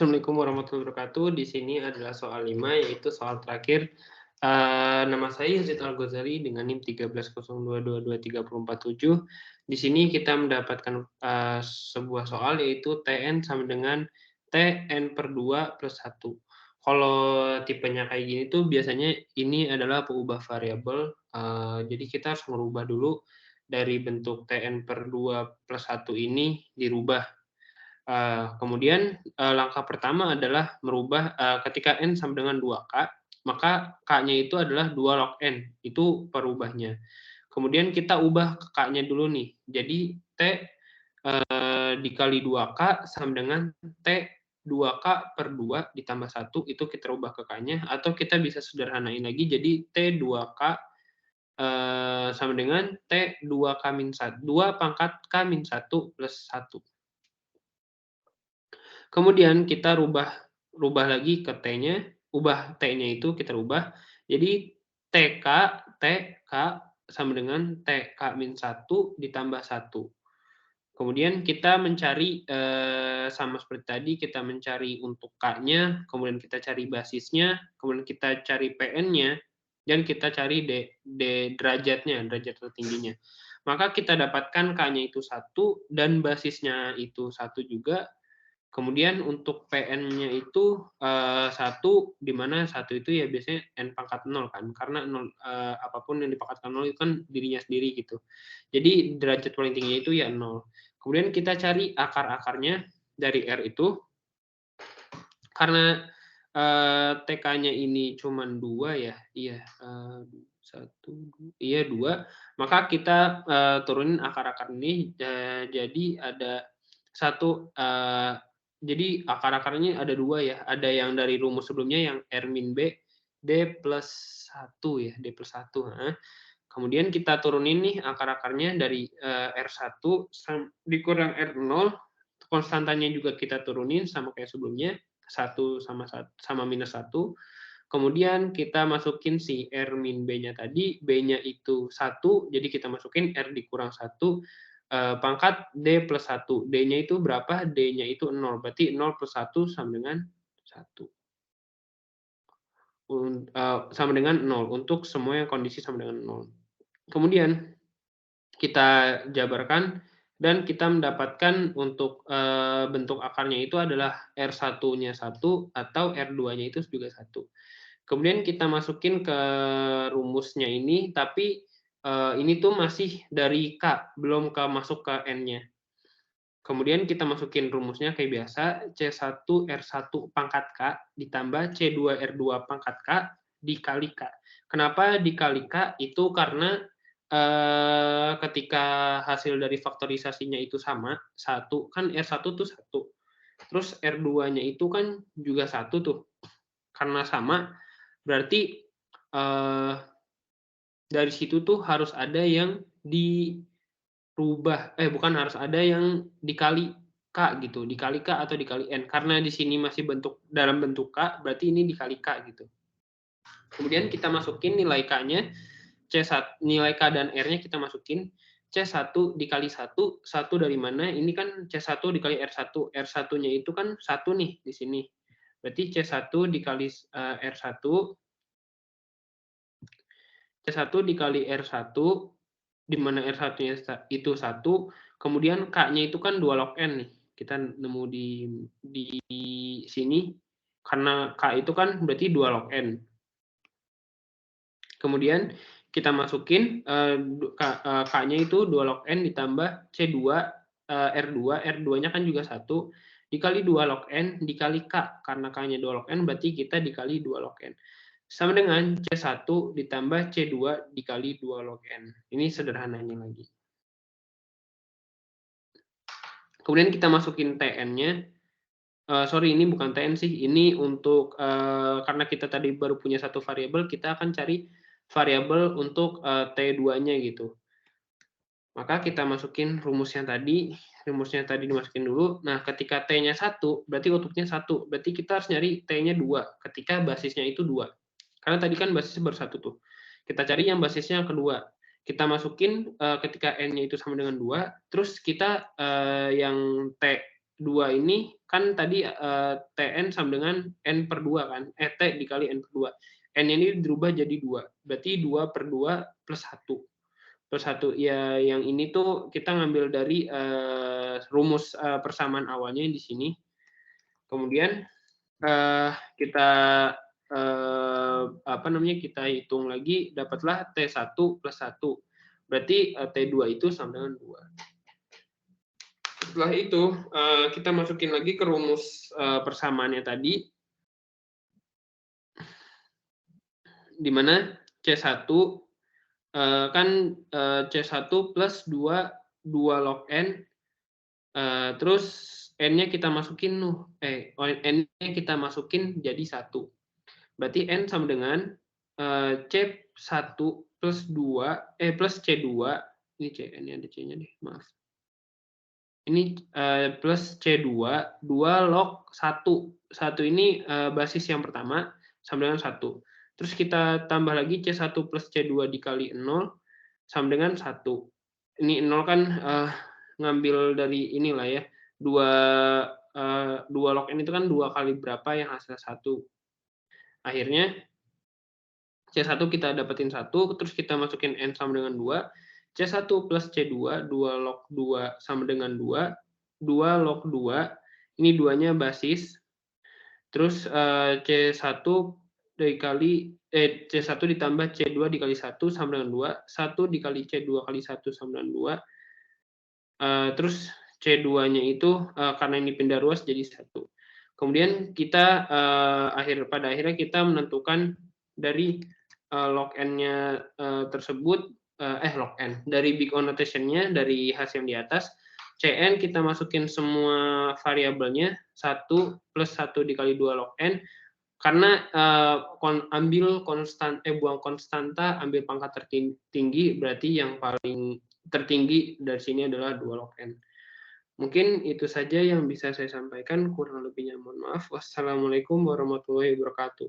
Assalamualaikum warahmatullahi wabarakatuh. Di sini adalah soal 5, yaitu soal terakhir. Nama saya Yazid Al-Ghazali dengan NIM 13.0222347. Di sini kita mendapatkan sebuah soal, yaitu Tn sama dengan Tn per 2 plus 1. Kalau tipenya kayak gini tuh biasanya ini adalah pengubah variabel. Jadi kita harus merubah dulu dari bentuk Tn per 2 plus 1 ini dirubah. Kemudian langkah pertama adalah merubah ketika N sama dengan 2K, maka K-nya itu adalah 2 log N, itu perubahnya. Kemudian kita ubah ke K-nya dulu nih, jadi T dikali 2K sama dengan T 2K per 2 ditambah 1, itu kita ubah ke K-nya, atau kita bisa sederhanain lagi, jadi T 2K sama dengan T 2K min 1, 2 pangkat K min 1 plus 1. Kemudian kita rubah lagi ke T-nya, ubah T-nya itu kita rubah, jadi TK sama dengan TK min 1 ditambah 1. Kemudian kita mencari, sama seperti tadi, kita mencari untuk K-nya, kemudian kita cari basisnya, kemudian kita cari PN-nya, dan kita cari derajatnya, derajat tertingginya. Maka kita dapatkan K-nya itu 1 dan basisnya itu 1 juga. Kemudian untuk PN-nya itu 1, di mana 1 itu ya biasanya N pangkat 0 kan, karena 0, apapun yang dipangkatkan 0 itu kan dirinya sendiri gitu. Jadi derajat paling tingginya itu ya 0. Kemudian kita cari akar-akarnya dari R itu, karena TK-nya ini cuma 2 ya, iya, 2, maka kita turunin akar-akar ini, jadi ada 1, jadi akar-akarnya ada 2 ya, ada yang dari rumus sebelumnya yang R min B, D plus 1 ya, D plus 1, heeh. Kemudian kita turunin nih akar-akarnya dari R1 dikurang R0, konstantanya juga kita turunin sama kayak sebelumnya, 1 sama minus 1. Kemudian kita masukin si R min B-nya tadi, B-nya itu 1, jadi kita masukin R dikurang 1, pangkat D plus 1. D-nya itu berapa? D-nya itu 0, berarti 0 plus 1 sama dengan 1. Sama dengan 0, untuk semua yang kondisi sama dengan 0. Kemudian kita jabarkan dan kita mendapatkan untuk bentuk akarnya itu adalah R1-nya 1 atau R2-nya itu juga 1. Kemudian kita masukin ke rumusnya ini, tapi ini tuh masih dari K, belum masuk ke N-nya. Kemudian kita masukin rumusnya kayak biasa, C1 R1 pangkat K ditambah C2 R2 pangkat K dikali K. Kenapa dikali K? Itu karena ketika hasil dari faktorisasinya itu sama, 1, kan R1 tuh 1. Terus R2-nya itu kan juga 1 tuh. Karena sama, berarti dari situ tuh harus ada yang bukan harus ada yang dikali K gitu, dikali K atau dikali N. Karena di sini masih dalam bentuk K, berarti ini dikali K gitu. Kemudian kita masukin nilai K-nya, nilai K dan R-nya kita masukin, C1 dikali 1, 1 dari mana? Ini kan C1 dikali R1, R1-nya itu kan 1 nih di sini. Berarti C1 dikali R1, C1 dikali R1, di mana R1-nya itu 1, kemudian K-nya itu kan 2 log N nih. Kita nemu di sini, karena K itu kan berarti 2 log N. Kemudian kita masukin K-nya itu 2 log N ditambah C2, R2, R2-nya kan juga 1, dikali 2 log N dikali K, karena K-nya 2 log N berarti kita dikali 2 log N. Sama dengan C1 ditambah C2 dikali 2 log N. Ini sederhananya lagi. Kemudian kita masukin Tn-nya. Sorry, ini bukan Tn sih. Ini untuk, karena kita tadi baru punya satu variabel, kita akan cari variabel untuk T2-nya gitu. Maka kita masukin rumusnya tadi dimasukin dulu. Nah, ketika T-nya 1, berarti output-nya 1. Berarti kita harus nyari T-nya 2, ketika basisnya itu 2. Karena tadi kan basisnya baru 1 tuh. Kita cari yang basisnya yang kedua. Kita masukin ketika N-nya itu sama dengan 2, terus kita yang T 2 ini kan tadi, Tn sama dengan N/2 kan, T dikali N/2. N ini dirubah jadi 2, berarti 2/2 plus 1. Plus 1, ya yang ini tuh kita ngambil dari, rumus, persamaan awalnya di sini. Kemudian, kita, apa namanya, kita hitung lagi, dapatlah T1 plus 1. Berarti, T2 itu sama dengan 2. Setelah itu, kita masukin lagi ke rumus, persamaannya tadi, di mana C1, kan, C1 plus 2 log N, terus N-nya kita masukin N-nya kita masukin jadi 1. Berarti N sama dengan, C1 plus 2, plus C2, ini ini ada C-nya deh, maaf. Ini, plus C2, 2 log 1. 1 ini, basis yang pertama, sama dengan 1. Terus kita tambah lagi C1 plus C2 dikali 0, sama dengan 1. Ini 0 kan, ngambil dari inilah ya, 2 log N itu kan 2 kali berapa yang hasil 1. Akhirnya C1 kita dapetin 1, terus kita masukin N sama dengan 2, C1 plus C2, 2 log 2 sama dengan 2, 2 log 2, ini 2-nya basis, terus, C1 dikali C1 ditambah C2 dikali 1 sama dengan 2, 1 dikali C2 kali 1 sama dengan 2, terus C2-nya itu, karena ini pindah ruas jadi 1. Kemudian kita, pada akhirnya kita menentukan dari, log N-nya, tersebut, log N, dari big O notation-nya, dari hasil yang di atas, Cn kita masukin semua variabelnya, 1 plus 1 dikali 2 log N, karena, buang konstanta, ambil pangkat tertinggi, berarti yang paling tertinggi dari sini adalah 2 log N. Mungkin itu saja yang bisa saya sampaikan, kurang lebihnya mohon maaf. Wassalamualaikum warahmatullahi wabarakatuh.